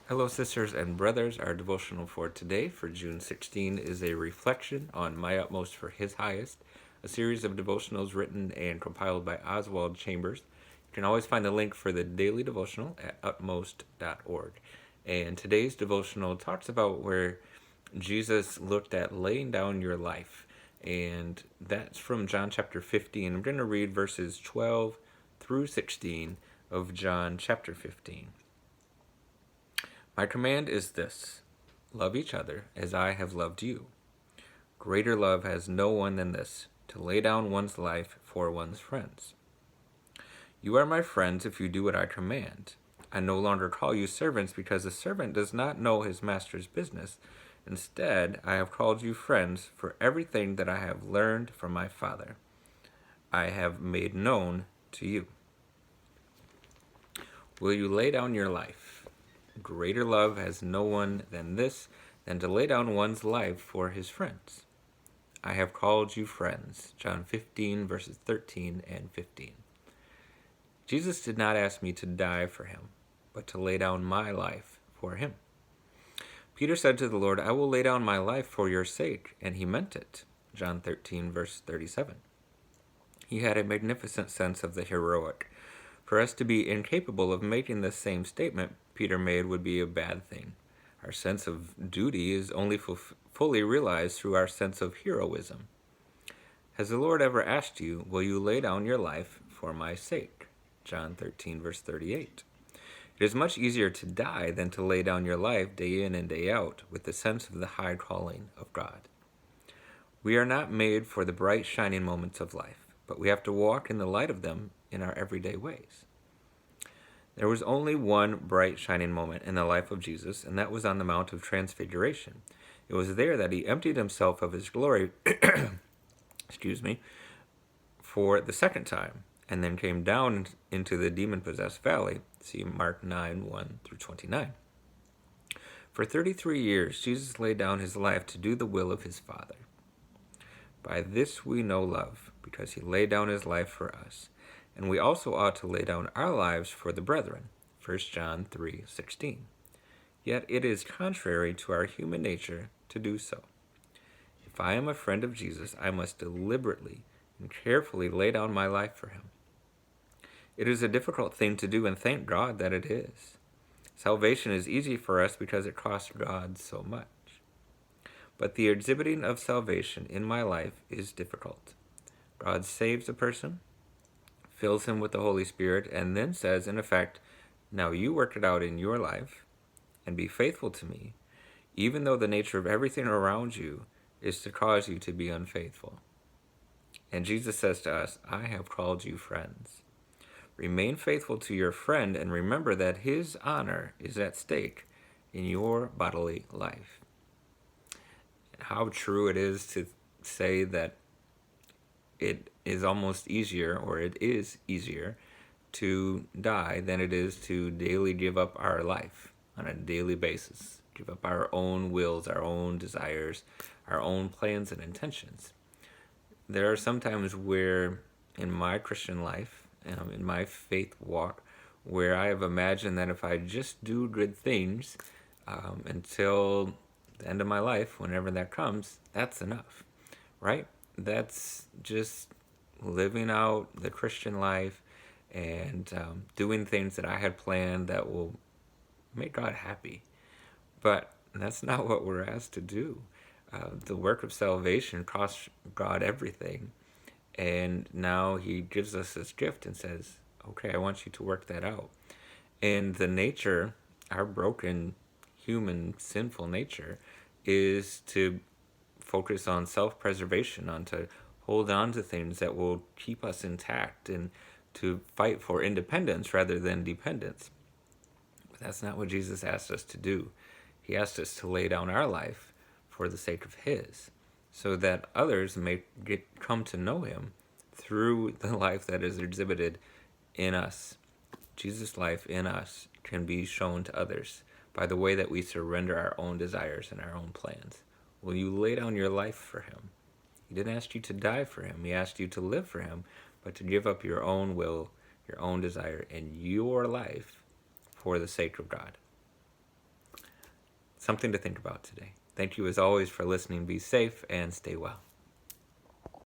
Hello, sisters and brothers. Our devotional for today, for June 16, is a reflection on My Utmost for His Highest, a series of devotionals written and compiled by Oswald Chambers. You can always find the link for the daily devotional at utmost.org. And today's devotional talks about where Jesus looked at laying down your life. And that's from John chapter 15. I'm going to read verses 12 through 16 of John chapter 15. My command is this: love each other as I have loved you. Greater love has no one than this, to lay down one's life for one's friends. You are my friends if you do what I command. I no longer call you servants because a servant does not know his master's business. Instead, I have called you friends, for everything that I have learned from my Father I have made known to you. Will you lay down your life? Greater love has no one than this, than to lay down one's life for his friends. I have called you friends. John 15, verses 13 and 15. Jesus did not ask me to die for him, but to lay down my life for him. Peter said to the Lord, I will lay down my life for your sake, and he meant it. John 13, verse 37. He had a magnificent sense of the heroic. For us to be incapable of making this same statement Peter made would be a bad thing. Our sense of duty is only fully realized through our sense of heroism. Has the Lord ever asked you, will you lay down your life for my sake? John 13, verse 38. It is much easier to die than to lay down your life day in and day out with the sense of the high calling of God. We are not made for the bright, shining moments of life, but we have to walk in the light of them in our everyday ways. There was only one bright, shining moment in the life of Jesus, and that was on the Mount of Transfiguration. It was there that he emptied himself of his glory, for the second time, and then came down into the demon-possessed valley. See Mark 9, 1 through 29. For 33 years, Jesus laid down his life to do the will of his Father. By this we know love, because he laid down his life for us. And we also ought to lay down our lives for the brethren. 1 John 3:16. Yet it is contrary to our human nature to do so. If I am a friend of Jesus, I must deliberately and carefully lay down my life for him. It is a difficult thing to do, and thank God that it is. Salvation is easy for us because it costs God so much. But the exhibiting of salvation in my life is difficult. God saves a person, fills him with the Holy Spirit, and then says, in effect, now you work it out in your life and be faithful to me, even though the nature of everything around you is to cause you to be unfaithful. And Jesus says to us, I have called you friends. Remain faithful to your friend and remember that his honor is at stake in your bodily life. How true it is to say that it is almost easier, or it is easier, to die than it is to daily give up our life on a daily basis. Give up our own wills, our own desires, our own plans and intentions. There are some times where in my Christian life, in my faith walk, where I have imagined that if I just do good things until the end of my life, whenever that comes, that's enough, right? That's just living out the Christian life and doing things that I had planned that will make God happy. But that's not what we're asked to do. The work of salvation costs God everything. And now he gives us this gift and says, okay, I want you to work that out. And the nature, our broken human sinful nature, is to focus on self-preservation, on to hold on to things that will keep us intact, and to fight for independence rather than dependence. But that's not what Jesus asked us to do. He asked us to lay down our life for the sake of his, so that others may come to know him through the life that is exhibited in us. Jesus' life in us can be shown to others by the way that we surrender our own desires and our own plans. Will you lay down your life for him? He didn't ask you to die for him. He asked you to live for him, but to give up your own will, your own desire, and your life for the sake of God. something to think about today. Thank you as always for listening. Be safe and stay well.